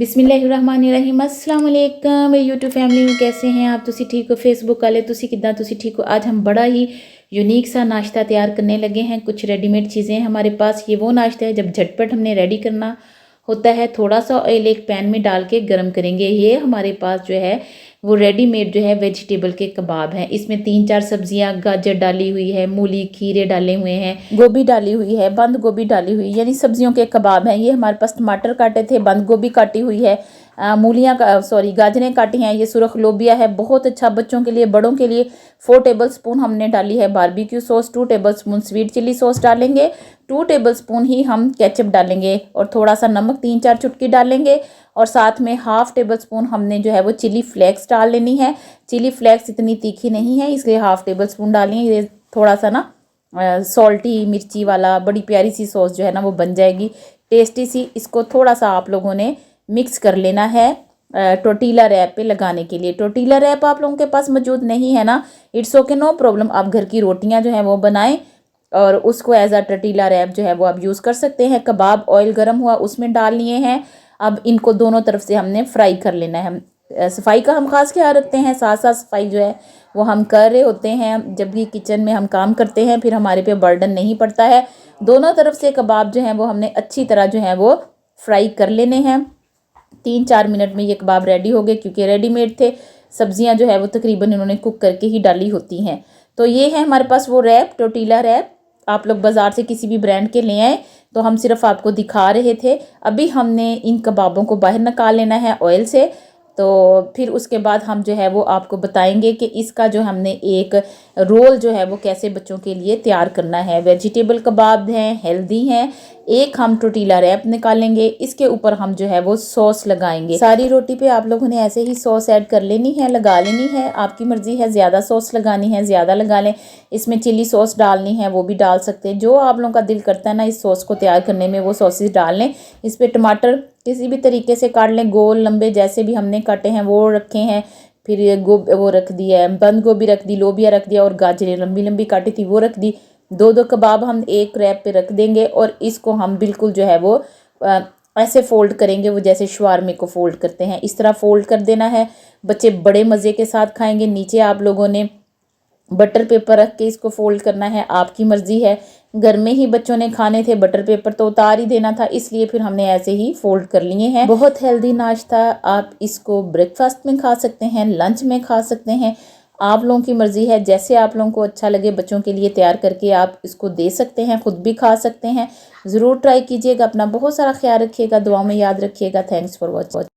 बिस्मिल्लाहिर्रहमानिर्रहीम। अस्सलाम वालेकुम मेरी यूट्यूब फैमिली, कैसे हैं आप? तुसी ठीक हो? फेसबुक वाले तुसी कितना तुसी ठीक हो? आज हम बड़ा ही यूनिक सा नाश्ता तैयार करने लगे हैं। कुछ रेडीमेड चीज़ें हैं हमारे पास। ये वो नाश्ता है जब झटपट हमने रेडी करना होता है। थोड़ा सा ऑयल एक पैन में डाल के गर्म करेंगे। ये हमारे पास जो है वो रेडीमेड जो है वेजिटेबल के कबाब हैं। इसमें 3-4 सब्जियां, गाजर डाली हुई है, मूली, खीरे डाले हुए हैं, गोभी डाली हुई है, बंद गोभी डाली हुई है, यानी सब्जियों के कबाब हैं। ये हमारे पास टमाटर काटे थे, बंद गोभी काटी हुई है, मूलियाँ गाजरें काटी हैं, ये सुरख लोबिया है। बहुत अच्छा बच्चों के लिए, बड़ों के लिए। 4 टेबलस्पून हमने डाली है barbecue sauce, 2 tablespoon sweet chilli sauce डालेंगे, 2 टेबलस्पून ही हम केचप डालेंगे और थोड़ा सा नमक 3-4 चुटकी डालेंगे। और साथ में 1/2 टेबलस्पून हमने जो है वो चिली फ्लेक्स डाल लेनी है। चिली फ्लेक्स इतनी तीखी नहीं है, इसलिए 1/2 टेबलस्पून डालिए। ये थोड़ा सा ना सॉल्टी मिर्ची वाला बड़ी प्यारी सी सॉस जो है ना वो बन जाएगी, टेस्टी सी। इसको थोड़ा सा आप लोगों ने मिक्स कर लेना है टोर्टिला रैप पे लगाने के लिए। टोर्टिला रैप आप लोगों के पास मौजूद नहीं है ना, इट्स ओके, नो प्रॉब्लम। आप घर की रोटियां जो है वो बनाएं और उसको एज अ टोर्टिला रैप जो है वो आप यूज़ कर सकते हैं। कबाब ऑयल गर्म हुआ उसमें डाल लिए हैं। अब इनको दोनों तरफ से हमने फ्राई कर लेना है। सफाई का हम खास ख्याल रखते हैं, साथ साथ सफाई जो है वो हम कर रहे होते हैं। जब भी किचन में हम काम करते हैं फिर हमारे पे बर्डन नहीं पड़ता है। दोनों तरफ से कबाब जो हैं वो हमने अच्छी तरह जो है वो फ्राई कर लेने हैं। 3-4 मिनट में ये कबाब रेडी हो गए, क्योंकि रेडीमेड थे। सब्जियां जो है वो तकरीबन इन्होंने कुक करके ही डाली होती हैं। तो ये है हमारे पास वो रैप, टोर्टिला रैप। आप लोग बाज़ार से किसी भी ब्रांड के ले आए, तो हम सिर्फ आपको दिखा रहे थे। अभी हमने इन कबाबों को बाहर निकाल लेना है ऑयल से। तो फिर उसके बाद हम जो है वो आपको बताएंगे कि इसका जो हमने एक रोल जो है वो कैसे बच्चों के लिए तैयार करना है। वेजिटेबल कबाब हैं, हेल्दी हैं। एक हम टोर्टिला रैप निकालेंगे, इसके ऊपर हम जो है वो सॉस लगाएंगे। सारी रोटी पे आप लोगों ने ऐसे ही सॉस ऐड कर लेनी है, लगा लेनी है। आपकी मर्जी है, ज़्यादा सॉस लगानी है ज़्यादा लगा लें। इसमें चिली सॉस डालनी है वो भी डाल सकते हैं। जो आप लोगों का दिल करता है ना इस सॉस को तैयार करने में, वो सॉसेस डाल लें। इस पर टमाटर किसी भी तरीके से काट लें, गोल लंबे जैसे भी हमने काटे हैं वो रखे हैं। फिर ये वो रख दिया है, बंद गोभी रख दी, लोबिया रख दिया और गाजरें लंबी लंबी काटी थी वो रख दी। 2-2 कबाब हम एक रैप पे रख देंगे और इसको हम बिल्कुल जो है वो ऐसे फोल्ड करेंगे, वो जैसे शवारमे को फोल्ड करते हैं इस तरह फोल्ड कर देना है। बच्चे बड़े मज़े के साथ खाएंगे। नीचे आप लोगों ने बटर पेपर रख के इसको फोल्ड करना है, आपकी मर्ज़ी है। घर में ही बच्चों ने खाने थे, बटर पेपर तो उतार ही देना था, इसलिए फिर हमने ऐसे ही फोल्ड कर लिए हैं। बहुत हेल्दी नाश्ता। आप इसको ब्रेकफास्ट में खा सकते हैं, लंच में खा सकते हैं, आप लोगों की मर्ज़ी है। जैसे आप लोगों को अच्छा लगे बच्चों के लिए तैयार करके आप इसको दे सकते हैं, ख़ुद भी खा सकते हैं। ज़रूर ट्राई कीजिएगा। अपना बहुत सारा ख्याल रखिएगा, दुआ में याद रखिएगा। Thanks for watching.